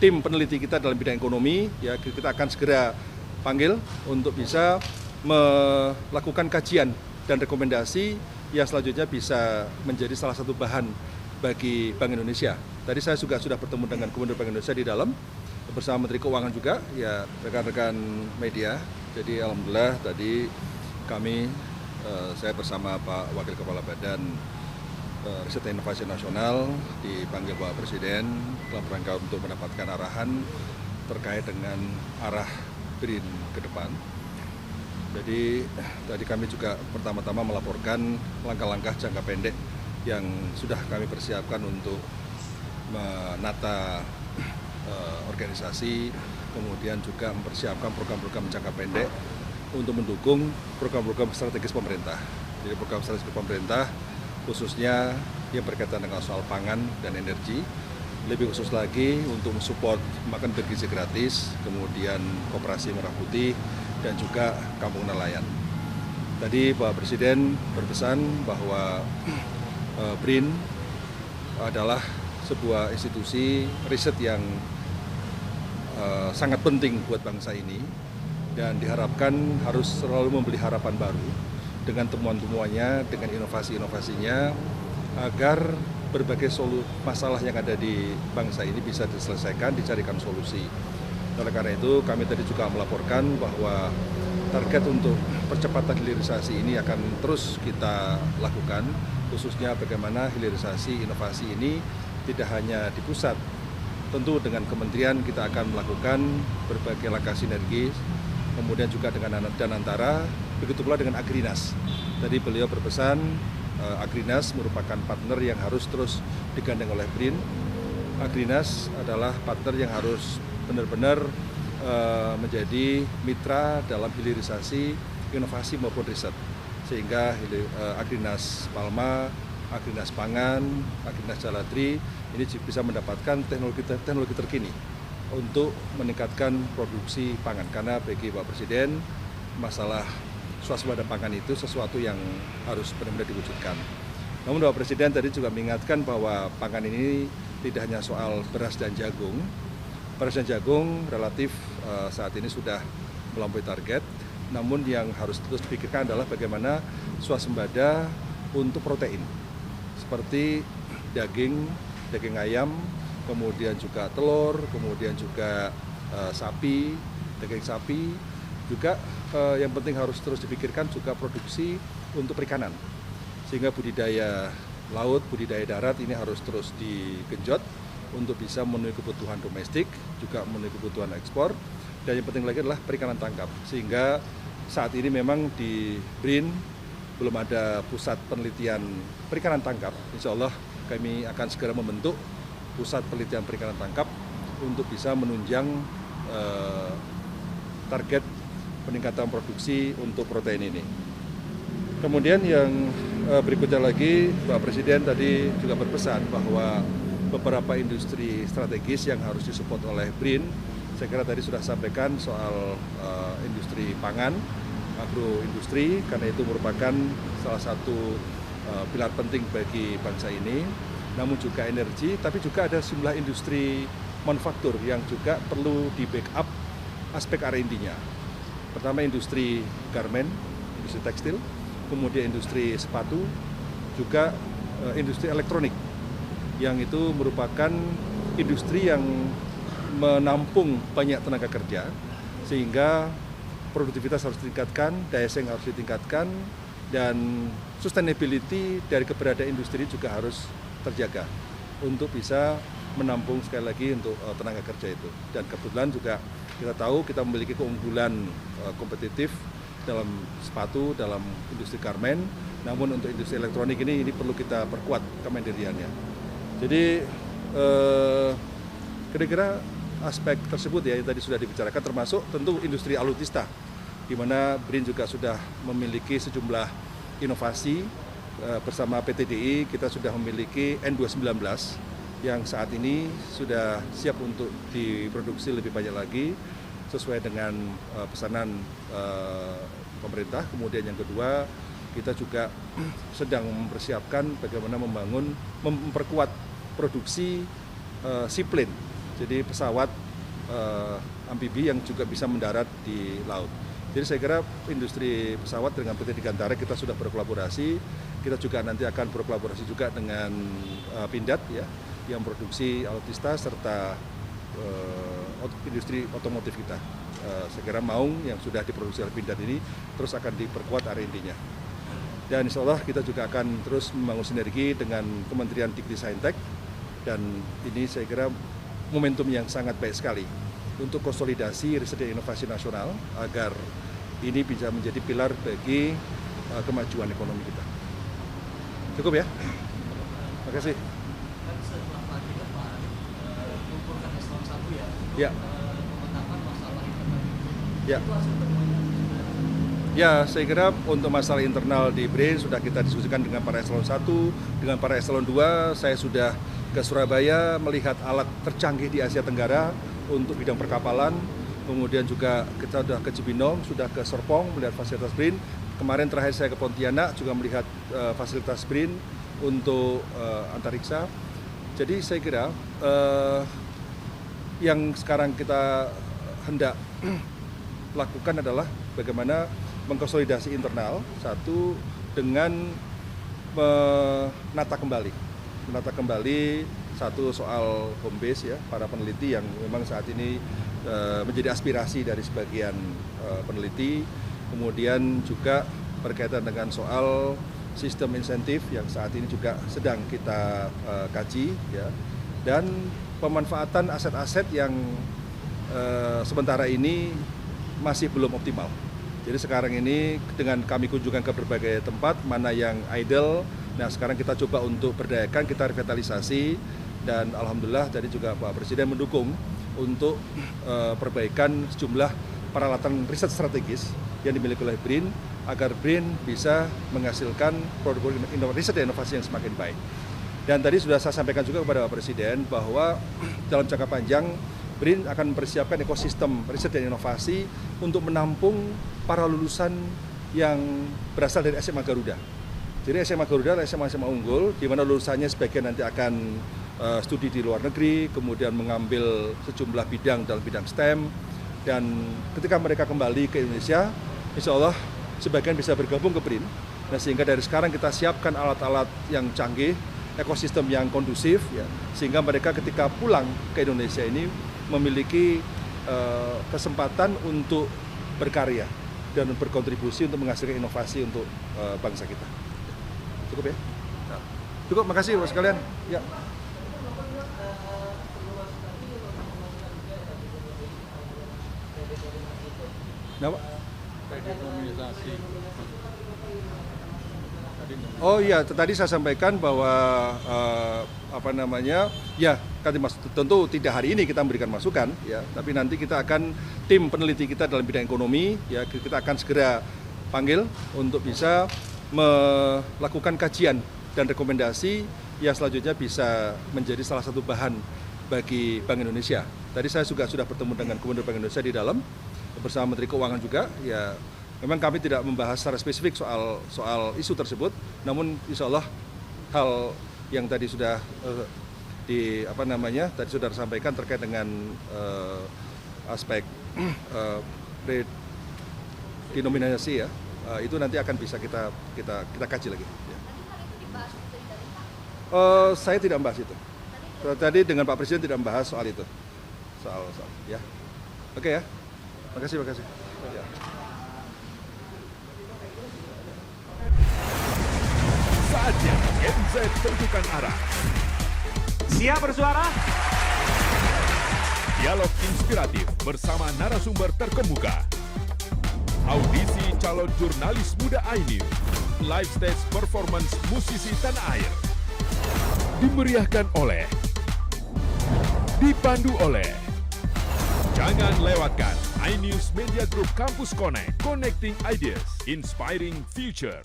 tim peneliti kita dalam bidang ekonomi, ya kita akan segera panggil untuk bisa melakukan kajian dan rekomendasi yang selanjutnya bisa menjadi salah satu bahan bagi Bank Indonesia. Tadi saya juga sudah bertemu dengan Gubernur Bank Indonesia di dalam, bersama Menteri Keuangan juga, ya rekan-rekan media. Jadi alhamdulillah tadi kami, saya bersama Pak Wakil Kepala Badan Riset dan Inovasi Nasional dipanggil Bapak Presiden dalam rangka untuk mendapatkan arahan terkait dengan arah BRIN ke depan. Jadi tadi kami juga pertama-tama melaporkan langkah-langkah jangka pendek yang sudah kami persiapkan untuk menata organisasi, kemudian juga mempersiapkan program-program jangka pendek untuk mendukung program-program strategis pemerintah. Jadi program strategis pemerintah khususnya yang berkaitan dengan soal pangan dan energi, lebih khusus lagi untuk mensupport makan bergizi gratis, kemudian koperasi merah putih, dan juga kampung nelayan. Tadi Pak Presiden berpesan bahwa BRIN adalah sebuah institusi riset yang sangat penting buat bangsa ini dan diharapkan harus selalu memberi harapan baru dengan temuan-temuannya, dengan inovasi-inovasinya, agar berbagai masalah yang ada di bangsa ini bisa diselesaikan, dicarikan solusi. Oleh karena itu, kami tadi juga melaporkan bahwa target untuk percepatan hilirisasi ini akan terus kita lakukan, khususnya bagaimana hilirisasi inovasi ini tidak hanya di pusat. Tentu dengan kementerian kita akan melakukan berbagai langkah sinergi, kemudian juga dengan dan antara, begitu pula dengan Agrinas. Tadi beliau berpesan, Agrinas merupakan partner yang harus terus digandeng oleh BRIN. Agrinas adalah partner yang harus benar-benar menjadi mitra dalam hilirisasi inovasi maupun riset. Sehingga Agrinas Palma, Agrinas Pangan, Agrinas Jaladri ini bisa mendapatkan teknologi terkini untuk meningkatkan produksi pangan. Karena bagi Pak Presiden, masalah swasembada pangan itu sesuatu yang harus benar-benar diwujudkan. Namun Bapak Presiden tadi juga mengingatkan bahwa pangan ini tidak hanya soal beras dan jagung. Beras dan jagung relatif saat ini sudah melampaui target, namun yang harus terus dipikirkan adalah bagaimana swasembada untuk protein, seperti daging ayam, kemudian juga telur, kemudian juga sapi, daging sapi, juga yang penting harus terus dipikirkan juga produksi untuk perikanan, sehingga budidaya laut, budidaya darat ini harus terus digenjot untuk bisa memenuhi kebutuhan domestik, juga memenuhi kebutuhan ekspor, dan yang penting lagi adalah perikanan tangkap. Sehingga saat ini memang di BRIN belum ada pusat penelitian perikanan tangkap. Insya Allah kami akan segera membentuk pusat penelitian perikanan tangkap untuk bisa menunjang target peningkatan produksi untuk protein ini. Kemudian yang berikutnya lagi, Pak Presiden tadi juga berpesan bahwa beberapa industri strategis yang harus disupport oleh BRIN, saya kira tadi sudah sampaikan soal industri pangan, agroindustri, karena itu merupakan salah satu pilar penting bagi bangsa ini, namun juga energi, tapi juga ada sejumlah industri manufaktur yang juga perlu di backup aspek R&D-nya. Pertama industri garmen, industri tekstil, kemudian industri sepatu, juga industri elektronik, yang itu merupakan industri yang menampung banyak tenaga kerja, sehingga produktivitas harus ditingkatkan, daya saing harus ditingkatkan, dan sustainability dari keberadaan industri juga harus terjaga untuk bisa menampung sekali lagi untuk tenaga kerja itu. Dan kebetulan juga kita tahu kita memiliki keunggulan kompetitif dalam sepatu, dalam industri garmen, namun untuk industri elektronik ini perlu kita perkuat kemandiriannya. Jadi kira-kira aspek tersebut ya yang tadi sudah dibicarakan, termasuk tentu industri alutista, di mana BRIN juga sudah memiliki sejumlah inovasi. Bersama PT.DI kita sudah memiliki N219 yang saat ini sudah siap untuk diproduksi lebih banyak lagi sesuai dengan pesanan pemerintah. Kemudian yang kedua, kita juga sedang mempersiapkan bagaimana memperkuat produksi seaplane, Jadi pesawat amfibi yang juga bisa mendarat di laut. Jadi saya kira industri pesawat dengan PT Digantara kita sudah berkolaborasi. Kita juga nanti akan berkolaborasi juga dengan Pindad ya, yang produksi alutsista serta industri otomotif kita. Saya kira Maung yang sudah diproduksi oleh Pindad ini terus akan diperkuat R&D-nya. Dan insya Allah kita juga akan terus membangun sinergi dengan Kementerian Dikti Saintek, dan ini saya kira momentum yang sangat baik sekali untuk konsolidasi riset dan inovasi nasional agar ini bisa menjadi pilar bagi kemajuan ekonomi kita. Cukup ya? Terima kasih. Kan setelah tadi kan Pak mengumpulkan eselon 1 ya, Ya. memetakan masalah internal. Ya. Itu hasil temuannya. Ya, saya kira untuk masalah internal di BRIN sudah kita diskusikan dengan para eselon 1, dengan para eselon 2. Saya sudah ke Surabaya melihat alat tercanggih di Asia Tenggara untuk bidang perkapalan. Kemudian juga kita sudah ke Cibinong, sudah ke Serpong melihat fasilitas BRIN. Kemarin terakhir saya ke Pontianak juga melihat fasilitas BRIN untuk antariksa. Jadi saya kira yang sekarang kita hendak lakukan adalah bagaimana mengkonsolidasi internal satu dengan menata kembali satu soal home base ya, para peneliti yang memang saat ini menjadi aspirasi dari sebagian peneliti. Kemudian juga berkaitan dengan soal sistem insentif yang saat ini juga sedang kita kaji ya, dan pemanfaatan aset-aset yang sementara ini masih belum optimal. Jadi sekarang ini dengan kami kunjungan ke berbagai tempat, mana yang idle, nah sekarang kita coba untuk berdayakan, kita revitalisasi, dan alhamdulillah tadi juga Pak Presiden mendukung untuk perbaikan sejumlah peralatan riset strategis yang dimiliki oleh BRIN agar BRIN bisa menghasilkan produk riset dan inovasi yang semakin baik. Dan tadi sudah saya sampaikan juga kepada Pak Presiden bahwa dalam jangka panjang BRIN akan mempersiapkan ekosistem riset dan inovasi untuk menampung para lulusan yang berasal dari SMA Garuda. Jadi SMA Garuda adalah SMA unggul, di mana lulusannya sebagian nanti akan studi di luar negeri, kemudian mengambil sejumlah bidang dalam bidang STEM, dan ketika mereka kembali ke Indonesia, insya Allah sebagian bisa bergabung ke BRIN. Nah, sehingga dari sekarang kita siapkan alat-alat yang canggih, ekosistem yang kondusif, ya, sehingga mereka ketika pulang ke Indonesia ini memiliki kesempatan untuk berkarya dan berkontribusi untuk menghasilkan inovasi untuk bangsa kita. Cukup ya? Cukup, makasih Bapak sekalian. Ya. Kenapa? Oh iya, tadi saya sampaikan bahwa ya kan tentu tidak hari ini kita memberikan masukan ya, tapi nanti kita akan tim peneliti kita dalam bidang ekonomi ya, kita akan segera panggil untuk bisa melakukan kajian dan rekomendasi yang selanjutnya bisa menjadi salah satu bahan bagi Bank Indonesia. Tadi saya juga sudah bertemu dengan Gubernur Bank Indonesia di dalam bersama Menteri Keuangan juga ya. Memang kami tidak membahas secara spesifik soal isu tersebut, namun insya Allah hal yang tadi sudah tadi sudah disampaikan terkait dengan aspek denominasi ya, itu nanti akan bisa kita kaji lagi. Ya. Saya tidak membahas itu. Tadi dengan Pak Presiden tidak membahas soal itu, soal ya. Oke ya, makasih. Ya. Saatnya Gen Z tentukan arah. Siap bersuara? Dialog inspiratif bersama narasumber terkemuka. Audisi calon jurnalis muda iNews. Live stage performance musisi tanah air. Dimeriahkan oleh, dipandu oleh. Jangan lewatkan iNews Media Group Campus Connect. Connecting Ideas, Inspiring Future.